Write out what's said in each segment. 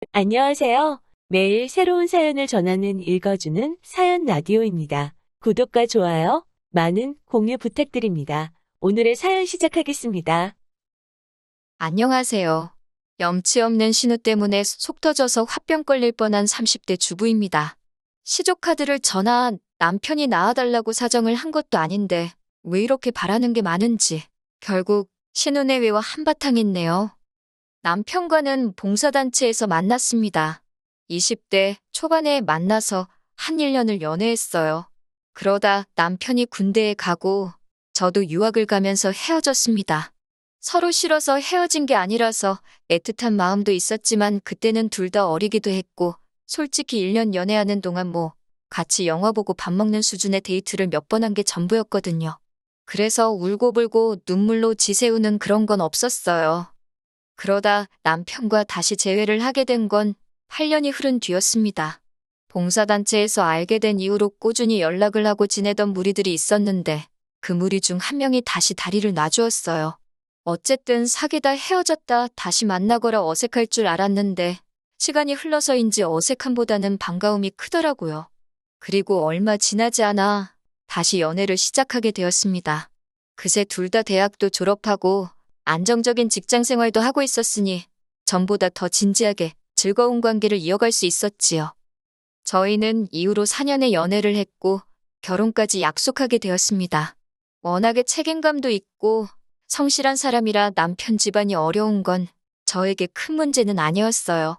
안녕하세요. 매일 새로운 사연을 전하는 읽어주는 사연 라디오입니다. 구독과 좋아요, 많은 공유 부탁드립니다. 오늘의 사연 시작하겠습니다. 안녕하세요. 염치 없는 신우 때문에 속 터져서 화병 걸릴 뻔한 30대 주부입니다. 시조카드를 전화 남편이 낳아달라고 사정을 한 것도 아닌데 왜 이렇게 바라는 게 많은지 결국 신우 내외와 한바탕 했네요. 남편과는 봉사단체에서 만났습니다. 20대 초반에 만나서 한 1년을 연애했어요. 그러다 남편이 군대에 가고 저도 유학을 가면서 헤어졌습니다. 서로 싫어서 헤어진 게 아니라서 애틋한 마음도 있었지만 그때는 둘 다 어리기도 했고 솔직히 1년 연애하는 동안 같이 영화 보고 밥 먹는 수준의 데이트를 몇 번 한 게 전부였거든요. 그래서 울고불고 눈물로 지새우는 그런 건 없었어요. 그러다 남편과 다시 재회를 하게 된 건 8년이 흐른 뒤였습니다. 봉사단체에서 알게 된 이후로 꾸준히 연락을 하고 지내던 무리들이 있었는데 그 무리 중 한 명이 다시 다리를 놔주었어요. 어쨌든 사귀다 헤어졌다 다시 만나거라 어색할 줄 알았는데 시간이 흘러서인지 어색함보다는 반가움이 크더라고요. 그리고 얼마 지나지 않아 다시 연애를 시작하게 되었습니다. 그새 둘 다 대학도 졸업하고 안정적인 직장 생활도 하고 있었으니 전보다 더 진지하게 즐거운 관계를 이어갈 수 있었지요. 저희는 이후로 4년의 연애를 했고 결혼까지 약속하게 되었습니다. 워낙에 책임감도 있고 성실한 사람이라 남편 집안이 어려운 건 저에게 큰 문제는 아니었어요.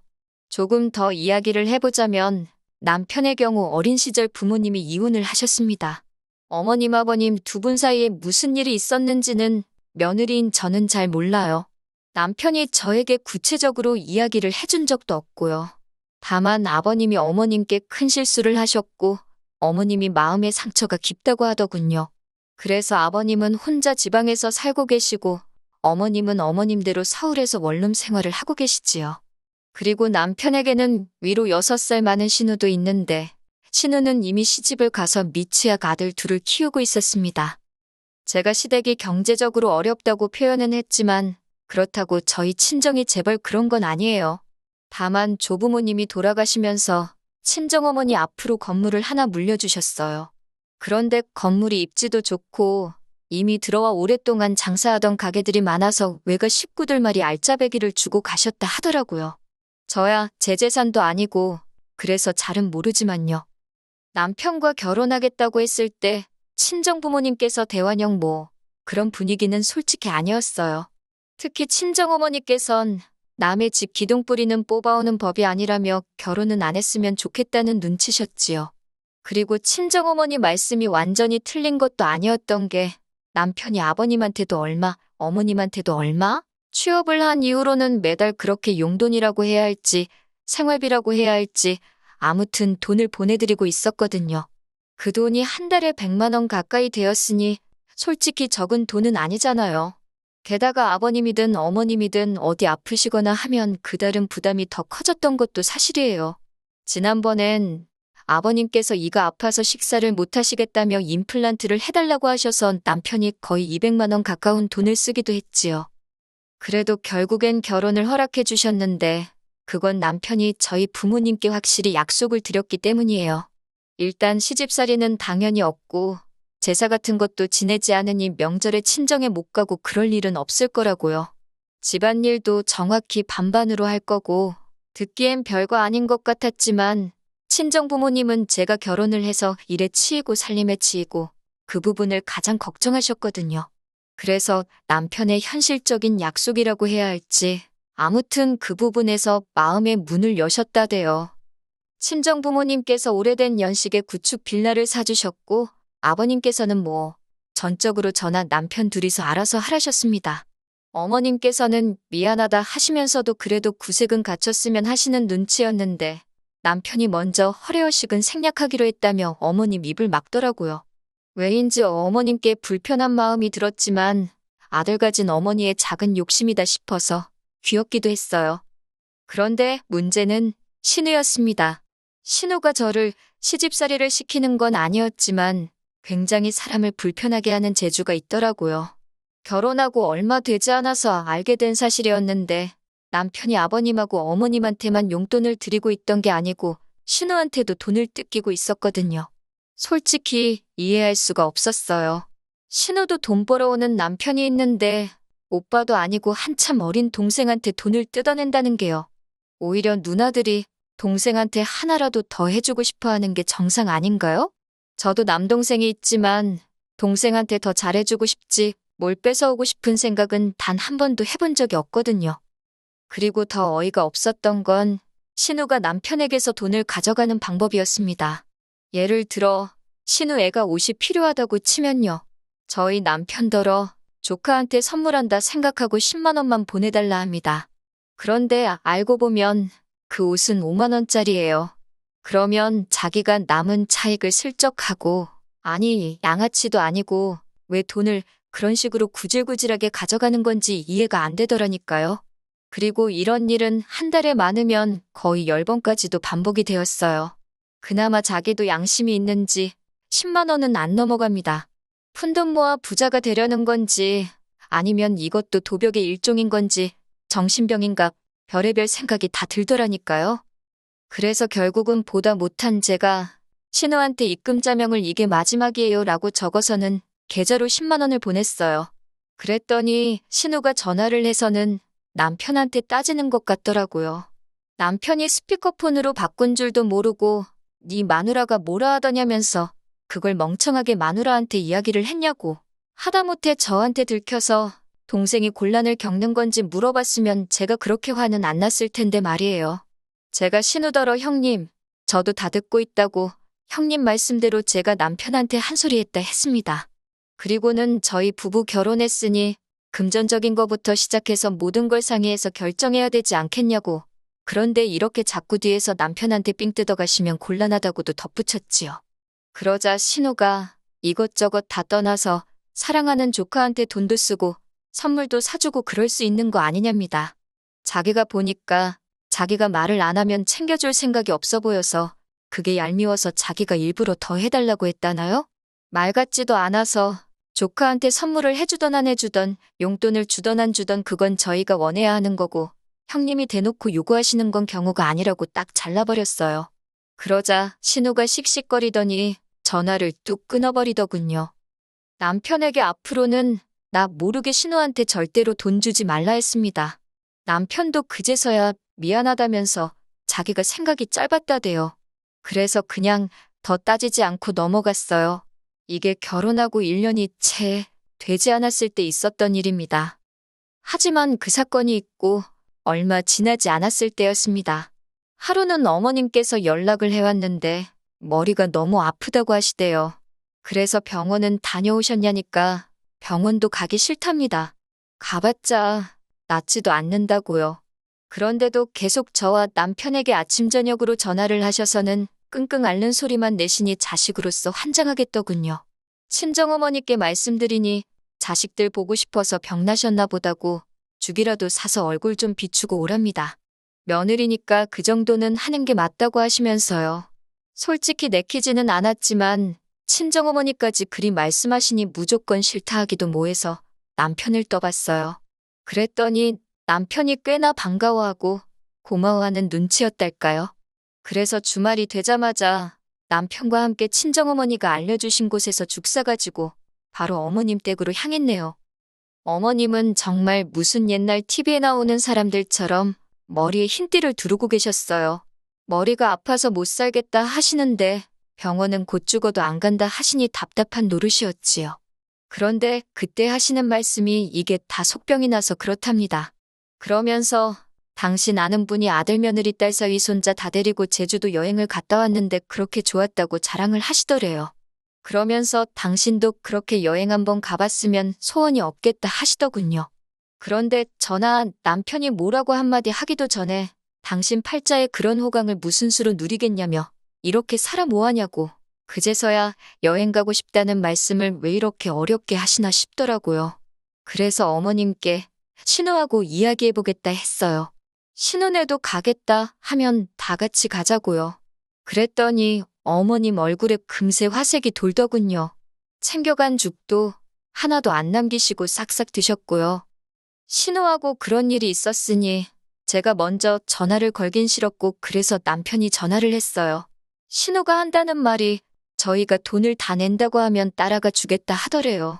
조금 더 이야기를 해보자면 남편의 경우 어린 시절 부모님이 이혼을 하셨습니다. 어머님, 아버님 두 분 사이에 무슨 일이 있었는지는 며느리인 저는 잘 몰라요. 남편이 저에게 구체적으로 이야기를 해준 적도 없고요. 다만 아버님이 어머님께 큰 실수를 하셨고 어머님이 마음의 상처가 깊다고 하더군요. 그래서 아버님은 혼자 지방에서 살고 계시고 어머님은 어머님대로 서울에서 원룸 생활을 하고 계시지요. 그리고 남편에게는 위로 6살 많은 신우도 있는데 신우는 이미 시집을 가서 미취학 아들 둘을 키우고 있었습니다. 제가 시댁이 경제적으로 어렵다고 표현은 했지만 그렇다고 저희 친정이 재벌 그런 건 아니에요. 다만 조부모님이 돌아가시면서 친정어머니 앞으로 건물을 하나 물려주셨어요. 그런데 건물이 입지도 좋고 이미 들어와 오랫동안 장사하던 가게들이 많아서 외가 식구들말이 알짜배기를 주고 가셨다 하더라고요. 저야 제 재산도 아니고 그래서 잘은 모르지만요. 남편과 결혼하겠다고 했을 때 친정부모님께서 대환영 그런 분위기는 솔직히 아니었어요. 특히 친정어머니께선 남의 집 기둥뿌리는 뽑아오는 법이 아니라며 결혼은 안 했으면 좋겠다는 눈치셨지요. 그리고 친정어머니 말씀이 완전히 틀린 것도 아니었던 게 남편이 아버님한테도 얼마, 어머님한테도 얼마? 취업을 한 이후로는 매달 그렇게 용돈이라고 해야 할지, 생활비라고 해야 할지, 아무튼 돈을 보내드리고 있었거든요. 그 돈이 한 달에 100만 원 가까이 되었으니 솔직히 적은 돈은 아니잖아요. 게다가 아버님이든 어머님이든 어디 아프시거나 하면 그달은 부담이 더 커졌던 것도 사실이에요. 지난번엔 아버님께서 이가 아파서 식사를 못 하시겠다며 임플란트를 해달라고 하셔서 남편이 거의 200만 원 가까운 돈을 쓰기도 했지요. 그래도 결국엔 결혼을 허락해 주셨는데 그건 남편이 저희 부모님께 확실히 약속을 드렸기 때문이에요. 일단 시집살이는 당연히 없고 제사 같은 것도 지내지 않으니 명절에 친정에 못 가고 그럴 일은 없을 거라고요. 집안일도 정확히 반반으로 할 거고 듣기엔 별거 아닌 것 같았지만 친정 부모님은 제가 결혼을 해서 일에 치이고 살림에 치이고 그 부분을 가장 걱정하셨거든요. 그래서 남편의 현실적인 약속이라고 해야 할지 아무튼 그 부분에서 마음의 문을 여셨다대요. 친정 부모님께서 오래된 연식에 구축 빌라를 사주셨고 아버님께서는 전적으로 저나 남편 둘이서 알아서 하라셨습니다. 어머님께서는 미안하다 하시면서도 그래도 구색은 갖췄으면 하시는 눈치였는데 남편이 먼저 허례허식은 생략하기로 했다며 어머님 입을 막더라고요. 왜인지 어머님께 불편한 마음이 들었지만 아들 가진 어머니의 작은 욕심이다 싶어서 귀엽기도 했어요. 그런데 문제는 신우였습니다. 신우가 저를 시집살이를 시키는 건 아니었지만 굉장히 사람을 불편하게 하는 재주가 있더라고요. 결혼하고 얼마 되지 않아서 알게 된 사실이었는데 남편이 아버님하고 어머님한테만 용돈을 드리고 있던 게 아니고 신우한테도 돈을 뜯기고 있었거든요. 솔직히 이해할 수가 없었어요. 신우도 돈 벌어오는 남편이 있는데 오빠도 아니고 한참 어린 동생한테 돈을 뜯어낸다는 게요. 오히려 누나들이 동생한테 하나라도 더 해주고 싶어 하는 게 정상 아닌가요? 저도 남동생이 있지만 동생한테 더 잘해주고 싶지 뭘 뺏어오고 싶은 생각은 단 한 번도 해본 적이 없거든요. 그리고 더 어이가 없었던 건 신우가 남편에게서 돈을 가져가는 방법이었습니다. 예를 들어 신우 애가 옷이 필요하다고 치면요. 저희 남편더러 조카한테 선물한다 생각하고 10만 원만 보내달라 합니다. 그런데 알고 보면 그 옷은 5만 원짜리예요. 그러면 자기가 남은 차익을 슬쩍 하고 아니 양아치도 아니고 왜 돈을 그런 식으로 구질구질하게 가져가는 건지 이해가 안 되더라니까요. 그리고 이런 일은 한 달에 많으면 거의 10번까지도 반복이 되었어요. 그나마 자기도 양심이 있는지 10만 원은 안 넘어갑니다. 푼돈 모아 부자가 되려는 건지 아니면 이것도 도벽의 일종인 건지 정신병인가 별의별 생각이 다 들더라니까요. 그래서 결국은 보다 못한 제가 신우한테 입금자명을 이게 마지막이에요 라고 적어서는 계좌로 10만 원을 보냈어요. 그랬더니 신우가 전화를 해서는 남편한테 따지는 것 같더라고요. 남편이 스피커폰으로 바꾼 줄도 모르고 네 마누라가 뭐라 하더냐면서 그걸 멍청하게 마누라한테 이야기를 했냐고. 하다못해 저한테 들켜서 동생이 곤란을 겪는 건지 물어봤으면 제가 그렇게 화는 안 났을 텐데 말이에요. 제가 신우더러 형님, 저도 다 듣고 있다고 형님 말씀대로 제가 남편한테 한 소리 했다 했습니다. 그리고는 저희 부부 결혼했으니 금전적인 거부터 시작해서 모든 걸 상의해서 결정해야 되지 않겠냐고. 그런데 이렇게 자꾸 뒤에서 남편한테 삥 뜯어가시면 곤란하다고도 덧붙였지요. 그러자 신우가 이것저것 다 떠나서 사랑하는 조카한테 돈도 쓰고 선물도 사주고 그럴 수 있는 거 아니냐입니다. 자기가 보니까 자기가 말을 안 하면 챙겨줄 생각이 없어 보여서 그게 얄미워서 자기가 일부러 더 해달라고 했다나요? 말 같지도 않아서 조카한테 선물을 해주던 안 해주던 용돈을 주던 안 주던 그건 저희가 원해야 하는 거고 형님이 대놓고 요구하시는 건 경우가 아니라고 딱 잘라버렸어요. 그러자 신우가 씩씩거리더니 전화를 뚝 끊어버리더군요. 남편에게 앞으로는 나 모르게 신우한테 절대로 돈 주지 말라 했습니다. 남편도 그제서야 미안하다면서 자기가 생각이 짧았다대요. 그래서 그냥 더 따지지 않고 넘어갔어요. 이게 결혼하고 1년이 채 되지 않았을 때 있었던 일입니다. 하지만 그 사건이 있고 얼마 지나지 않았을 때였습니다. 하루는 어머님께서 연락을 해왔는데 머리가 너무 아프다고 하시대요. 그래서 병원은 다녀오셨냐니까 병원도 가기 싫답니다. 가봤자 낫지도 않는다고요. 그런데도 계속 저와 남편에게 아침 저녁으로 전화를 하셔서는 끙끙 앓는 소리만 내시니 자식으로서 환장하겠더군요. 친정어머니께 말씀드리니 자식들 보고 싶어서 병나셨나 보다고 죽이라도 사서 얼굴 좀 비추고 오랍니다. 며느리니까 그 정도는 하는 게 맞다고 하시면서요. 솔직히 내키지는 않았지만 친정어머니까지 그리 말씀하시니 무조건 싫다 하기도 뭐해서 남편을 떠봤어요. 그랬더니 남편이 꽤나 반가워하고 고마워하는 눈치였달까요. 그래서 주말이 되자마자 남편과 함께 친정어머니가 알려주신 곳에서 죽 사가지고 바로 어머님 댁으로 향했네요. 어머님은 정말 무슨 옛날 TV에 나오는 사람들처럼 머리에 흰띠를 두르고 계셨어요. 머리가 아파서 못 살겠다 하시는데 병원은 곧 죽어도 안 간다 하시니 답답한 노릇이었지요. 그런데 그때 하시는 말씀이 이게 다 속병이 나서 그렇답니다. 그러면서 당신 아는 분이 아들 며느리 딸 사위 손자 다 데리고 제주도 여행을 갔다 왔는데 그렇게 좋았다고 자랑을 하시더래요. 그러면서 당신도 그렇게 여행 한번 가봤으면 소원이 없겠다 하시더군요. 그런데 저나 남편이 뭐라고 한마디 하기도 전에 당신 팔자에 그런 호강을 무슨 수로 누리겠냐며 이렇게 살아 뭐하냐고 그제서야 여행 가고 싶다는 말씀을 왜 이렇게 어렵게 하시나 싶더라고요. 그래서 어머님께 신우하고 이야기해보겠다 했어요. 신혼에도 가겠다 하면 다 같이 가자고요. 그랬더니 어머님 얼굴에 금세 화색이 돌더군요. 챙겨간 죽도 하나도 안 남기시고 싹싹 드셨고요. 신우하고 그런 일이 있었으니 제가 먼저 전화를 걸긴 싫었고 그래서 남편이 전화를 했어요. 신우가 한다는 말이 저희가 돈을 다 낸다고 하면 따라가 주겠다 하더래요.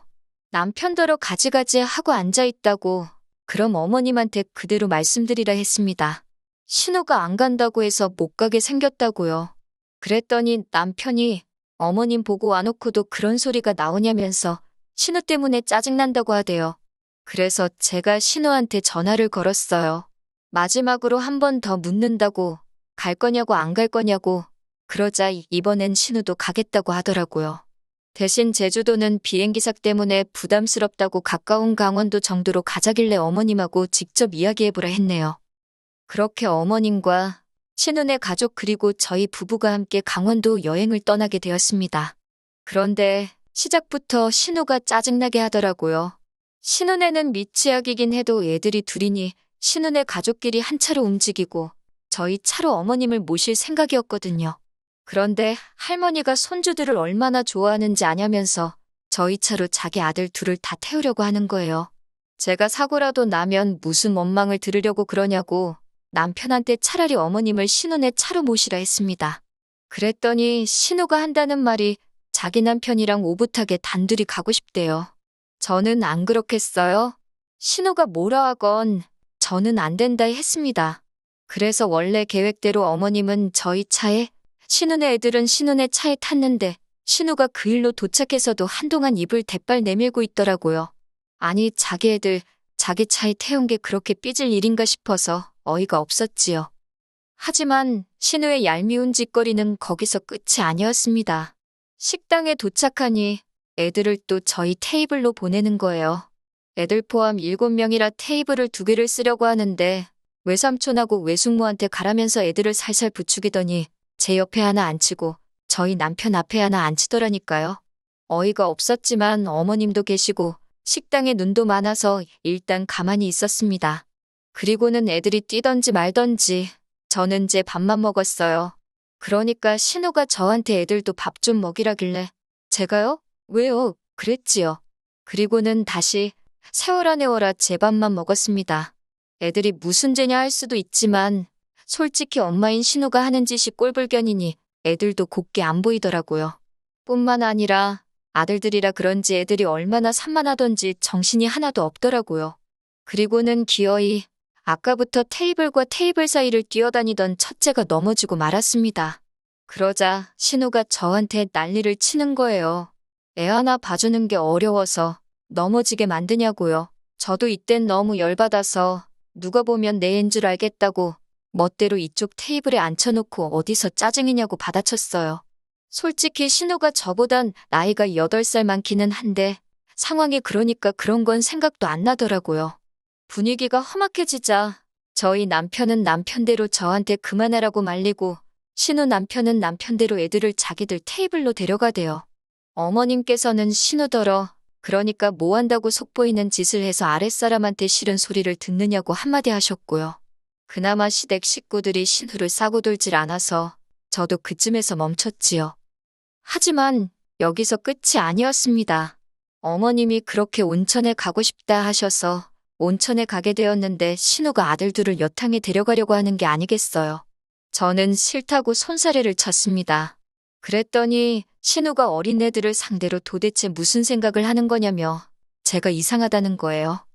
남편더러 가지가지 하고 앉아있다고 그럼 어머님한테 그대로 말씀드리라 했습니다. 신우가 안 간다고 해서 못 가게 생겼다고요. 그랬더니 남편이 어머님 보고 와놓고도 그런 소리가 나오냐면서 신우 때문에 짜증난다고 하대요. 그래서 제가 신우한테 전화를 걸었어요. 마지막으로 한 번 더 묻는다고 갈 거냐고 안 갈 거냐고 그러자 이번엔 신우도 가겠다고 하더라고요. 대신 제주도는 비행기삭 때문에 부담스럽다고 가까운 강원도 정도로 가자길래 어머님하고 직접 이야기해보라 했네요. 그렇게 어머님과 신우네 가족 그리고 저희 부부가 함께 강원도 여행을 떠나게 되었습니다. 그런데 시작부터 신우가 짜증나게 하더라고요. 신우네는 미취학이긴 해도 애들이 둘이니 신우네 가족끼리 한 차로 움직이고 저희 차로 어머님을 모실 생각이었거든요. 그런데 할머니가 손주들을 얼마나 좋아하는지 아냐면서 저희 차로 자기 아들 둘을 다 태우려고 하는 거예요. 제가 사고라도 나면 무슨 원망을 들으려고 그러냐고 남편한테 차라리 어머님을 신우네 차로 모시라 했습니다. 그랬더니 신우가 한다는 말이 자기 남편이랑 오붓하게 단둘이 가고 싶대요. 저는 안 그렇겠어요? 신우가 뭐라 하건 저는 안 된다 했습니다. 그래서 원래 계획대로 어머님은 저희 차에 신우네 애들은 신우네 차에 탔는데 신우가 그 일로 도착해서도 한동안 입을 대빨 내밀고 있더라고요. 아니 자기 애들 자기 차에 태운 게 그렇게 삐질 일인가 싶어서 어이가 없었지요. 하지만 신우의 얄미운 짓거리는 거기서 끝이 아니었습니다. 식당에 도착하니 애들을 또 저희 테이블로 보내는 거예요. 애들 포함 7명이라 테이블을 2개를 쓰려고 하는데 외삼촌하고 외숙모한테 가라면서 애들을 살살 부추기더니 제 옆에 하나 앉히고 저희 남편 앞에 하나 앉히더라니까요. 어이가 없었지만 어머님도 계시고 식당에 눈도 많아서 일단 가만히 있었습니다. 그리고는 애들이 뛰던지 말던지 저는 제 밥만 먹었어요. 그러니까 신우가 저한테 애들도 밥 좀 먹이라길래 제가요? 왜요? 그랬지요. 그리고는 다시 세워라 내워라 제 밥만 먹었습니다. 애들이 무슨 죄냐 할 수도 있지만 솔직히 엄마인 신우가 하는 짓이 꼴불견이니 애들도 곱게 안 보이더라고요. 뿐만 아니라 아들들이라 그런지 애들이 얼마나 산만하던지 정신이 하나도 없더라고요. 그리고는 기어이 아까부터 테이블과 테이블 사이를 뛰어다니던 첫째가 넘어지고 말았습니다. 그러자 신우가 저한테 난리를 치는 거예요. 애 하나 봐주는 게 어려워서 넘어지게 만드냐고요. 저도 이땐 너무 열받아서 누가 보면 내 애인 줄 알겠다고 멋대로 이쪽 테이블에 앉혀놓고 어디서 짜증이냐고 받아쳤어요. 솔직히 신우가 저보단 나이가 8살 많기는 한데 상황이 그러니까 그런 건 생각도 안 나더라고요. 분위기가 험악해지자 저희 남편은 남편대로 저한테 그만하라고 말리고 신우 남편은 남편대로 애들을 자기들 테이블로 데려가대요. 어머님께서는 신우더러 그러니까 뭐 한다고 속보이는 짓을 해서 아랫사람한테 싫은 소리를 듣느냐고 한마디 하셨고요. 그나마 시댁 식구들이 신우를 싸고 돌질 않아서 저도 그쯤에서 멈췄지요. 하지만 여기서 끝이 아니었습니다. 어머님이 그렇게 온천에 가고 싶다 하셔서 온천에 가게 되었는데 신우가 아들들을 여탕에 데려가려고 하는 게 아니겠어요. 저는 싫다고 손사래를 쳤습니다. 그랬더니 신우가 어린애들을 상대로 도대체 무슨 생각을 하는 거냐며 제가 이상하다는 거예요.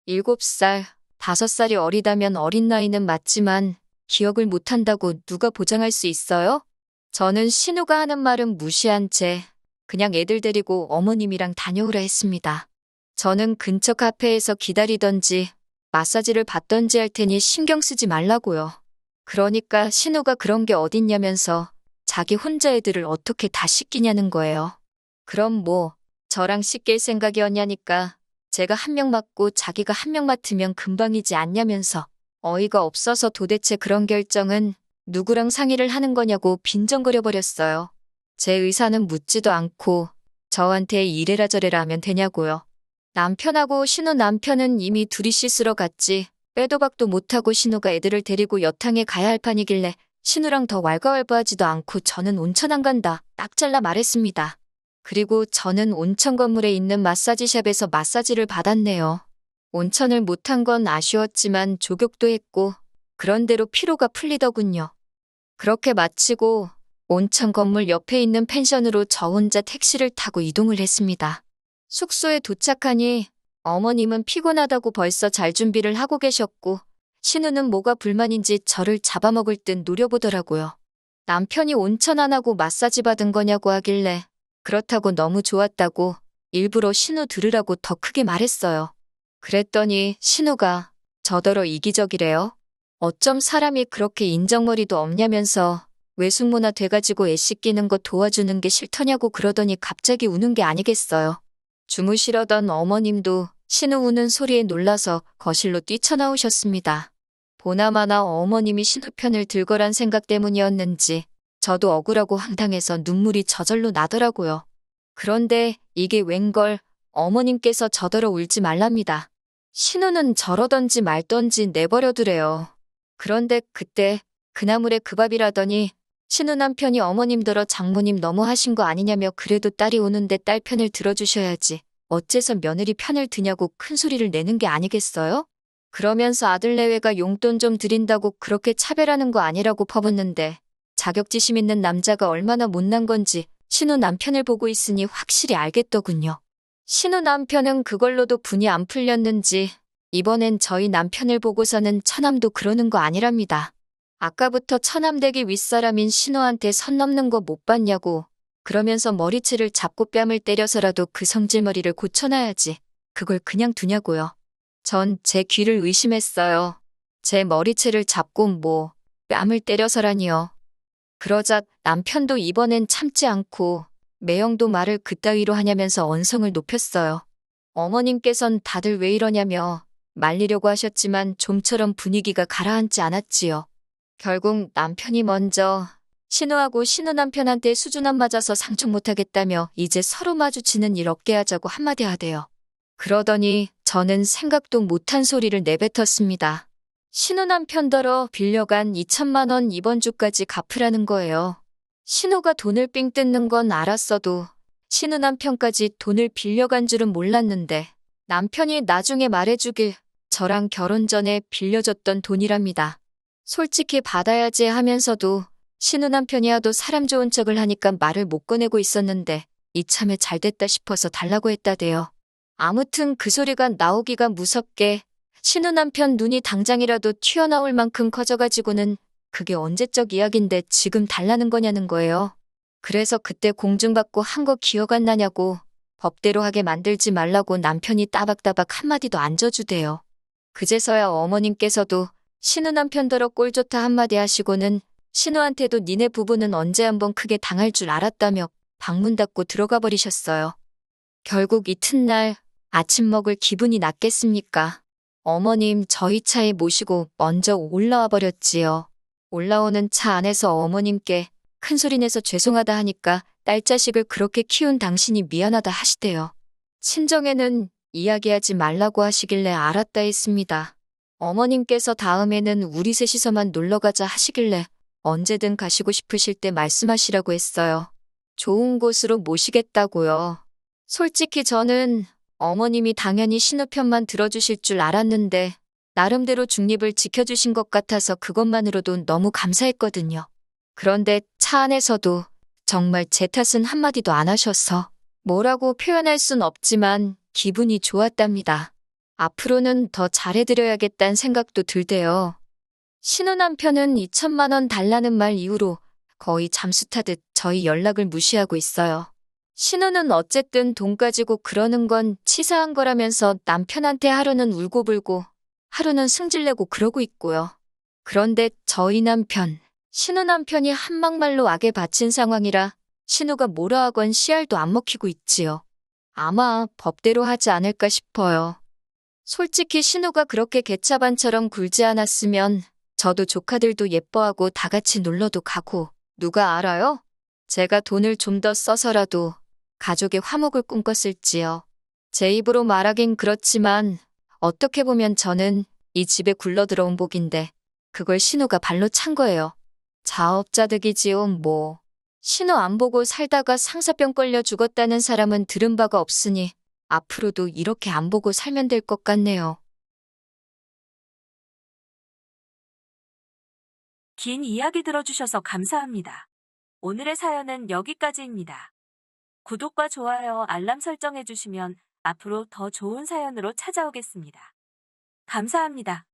7살, 5살이 어리다면 어린 나이는 맞지만 기억을 못한다고 누가 보장할 수 있어요? 저는 신우가 하는 말은 무시한 채 그냥 애들 데리고 어머님이랑 다녀오라 했습니다. 저는 근처 카페에서 기다리던지 마사지를 받던지 할 테니 신경 쓰지 말라고요. 그러니까 신우가 그런 게 어딨냐면서 자기 혼자 애들을 어떻게 다 씻기냐는 거예요. 그럼 뭐 저랑 씻길 생각이었냐니까 제가 1명 맡고 자기가 1명 맡으면 금방이지 않냐면서 어이가 없어서 도대체 그런 결정은 누구랑 상의를 하는 거냐고 빈정거려 버렸어요. 제 의사는 묻지도 않고 저한테 이래라 저래라 하면 되냐고요. 남편하고 신우 남편은 이미 둘이 씻으러 갔지 빼도 박도 못하고 신우가 애들을 데리고 여탕에 가야 할 판이길래 신우랑 더 왈가왈부하지도 않고 저는 온천 안 간다 딱 잘라 말했습니다. 그리고 저는 온천 건물에 있는 마사지샵에서 마사지를 받았네요. 온천을 못한 건 아쉬웠지만 족욕도 했고 그런대로 피로가 풀리더군요. 그렇게 마치고 온천 건물 옆에 있는 펜션으로 저 혼자 택시를 타고 이동을 했습니다. 숙소에 도착하니 어머님은 피곤하다고 벌써 잘 준비를 하고 계셨고 신우는 뭐가 불만인지 저를 잡아먹을 듯 노려보더라고요. 남편이 온천 안 하고 마사지 받은 거냐고 하길래 그렇다고 너무 좋았다고 일부러 신우 들으라고 더 크게 말했어요. 그랬더니 신우가 저더러 이기적이래요. 어쩜 사람이 그렇게 인정머리도 없냐면서 외숙모나 돼가지고 애 씻기는 거 도와주는 게 싫더냐고 그러더니 갑자기 우는 게 아니겠어요. 주무시려던 어머님도 신우 우는 소리에 놀라서 거실로 뛰쳐나오셨습니다. 보나마나 어머님이 신우 편을 들거란 생각 때문이었는지 저도 억울하고 황당해서 눈물이 저절로 나더라고요. 그런데 이게 웬걸 어머님께서 저더러 울지 말랍니다. 신우는 저러던지 말던지 내버려두래요. 그런데 그때 그나물에 그 밥이라더니 신우 남편이 어머님더러 장모님 너무 하신 거 아니냐며 그래도 딸이 오는데 딸 편을 들어주셔야지. 어째서 며느리 편을 드냐고 큰 소리를 내는 게 아니겠어요? 그러면서 아들 내외가 용돈 좀 드린다고 그렇게 차별하는 거 아니라고 퍼붓는데 자격지심 있는 남자가 얼마나 못난 건지 신우 남편을 보고 있으니 확실히 알겠더군요. 신우 남편은 그걸로도 분이 안 풀렸는지 이번엔 저희 남편을 보고서는 처남도 그러는 거 아니랍니다. 아까부터 처남댁이 윗사람인 신우한테 선 넘는 거 못 봤냐고 그러면서 머리채를 잡고 뺨을 때려서라도 그 성질머리를 고쳐놔야지. 그걸 그냥 두냐고요. 전 제 귀를 의심했어요. 제 머리채를 잡고 뭐 뺨을 때려서라니요. 그러자 남편도 이번엔 참지 않고 매형도 말을 그따위로 하냐면서 언성을 높였어요. 어머님께선 다들 왜 이러냐며 말리려고 하셨지만 좀처럼 분위기가 가라앉지 않았지요. 결국 남편이 먼저 신우하고 신우 남편한테 수준 안 맞아서 상종 못하겠다며 이제 서로 마주치는 일 없게 하자고 한마디 하대요. 그러더니 저는 생각도 못한 소리를 내뱉었습니다. 신우 남편더러 빌려간 2천만 원 이번 주까지 갚으라는 거예요. 신우가 돈을 삥 뜯는 건 알았어도 신우 남편까지 돈을 빌려간 줄은 몰랐는데 남편이 나중에 말해주길 저랑 결혼 전에 빌려줬던 돈이랍니다. 솔직히 받아야지 하면서도 신우 남편이 하도 사람 좋은 척을 하니까 말을 못 꺼내고 있었는데 이참에 잘됐다 싶어서 달라고 했다대요. 아무튼 그 소리가 나오기가 무섭게 신우 남편 눈이 당장이라도 튀어나올 만큼 커져가지고는 그게 언제적 이야긴데 지금 달라는 거냐는 거예요. 그래서 그때 공중받고 한 거 기억 안 나냐고 법대로 하게 만들지 말라고 남편이 따박따박 한마디도 안 져주대요. 그제서야 어머님께서도 신우 남편더러 꼴 좋다 한마디 하시고는 신우한테도 니네 부부는 언제 한번 크게 당할 줄 알았다며 방문 닫고 들어가 버리셨어요. 결국 이튿날 아침 먹을 기분이 났겠습니까? 어머님 저희 차에 모시고 먼저 올라와 버렸지요. 올라오는 차 안에서 어머님께 큰 소리 내서 죄송하다 하니까 딸 자식을 그렇게 키운 당신이 미안하다 하시대요. 친정에는 이야기하지 말라고 하시길래 알았다 했습니다. 어머님께서 다음에는 우리 셋이서만 놀러가자 하시길래 언제든 가시고 싶으실 때 말씀하시라고 했어요. 좋은 곳으로 모시겠다고요. 솔직히 저는 어머님이 당연히 신우 편만 들어주실 줄 알았는데 나름대로 중립을 지켜주신 것 같아서 그것만으로도 너무 감사했거든요. 그런데 차 안에서도 정말 제 탓은 한마디도 안 하셔서 뭐라고 표현할 순 없지만 기분이 좋았답니다. 앞으로는 더 잘해드려야겠다는 생각도 들대요. 신우 남편은 2천만 원 달라는 말 이후로 거의 잠수 타듯 저희 연락을 무시하고 있어요. 신우는 어쨌든 돈 가지고 그러는 건 치사한 거라면서 남편한테 하루는 울고불고 하루는 승질내고 그러고 있고요. 그런데 저희 남편, 신우 남편이 한막말로 악에 바친 상황이라 신우가 뭐라 하건 씨알도 안 먹히고 있지요. 아마 법대로 하지 않을까 싶어요. 솔직히 신우가 그렇게 개차반처럼 굴지 않았으면 저도 조카들도 예뻐하고 다 같이 놀러도 가고 누가 알아요? 제가 돈을 좀 더 써서라도 가족의 화목을 꿈꿨을지요. 제 입으로 말하긴 그렇지만 어떻게 보면 저는 이 집에 굴러들어온 복인데 그걸 신우가 발로 찬 거예요. 자업자득이지요 뭐. 신우 안 보고 살다가 상사병 걸려 죽었다는 사람은 들은 바가 없으니 앞으로도 이렇게 안 보고 살면 될 것 같네요. 긴 이야기 들어주셔서 감사합니다. 오늘의 사연은 여기까지입니다. 구독과 좋아요, 알람 설정해주시면 앞으로 더 좋은 사연으로 찾아오겠습니다. 감사합니다.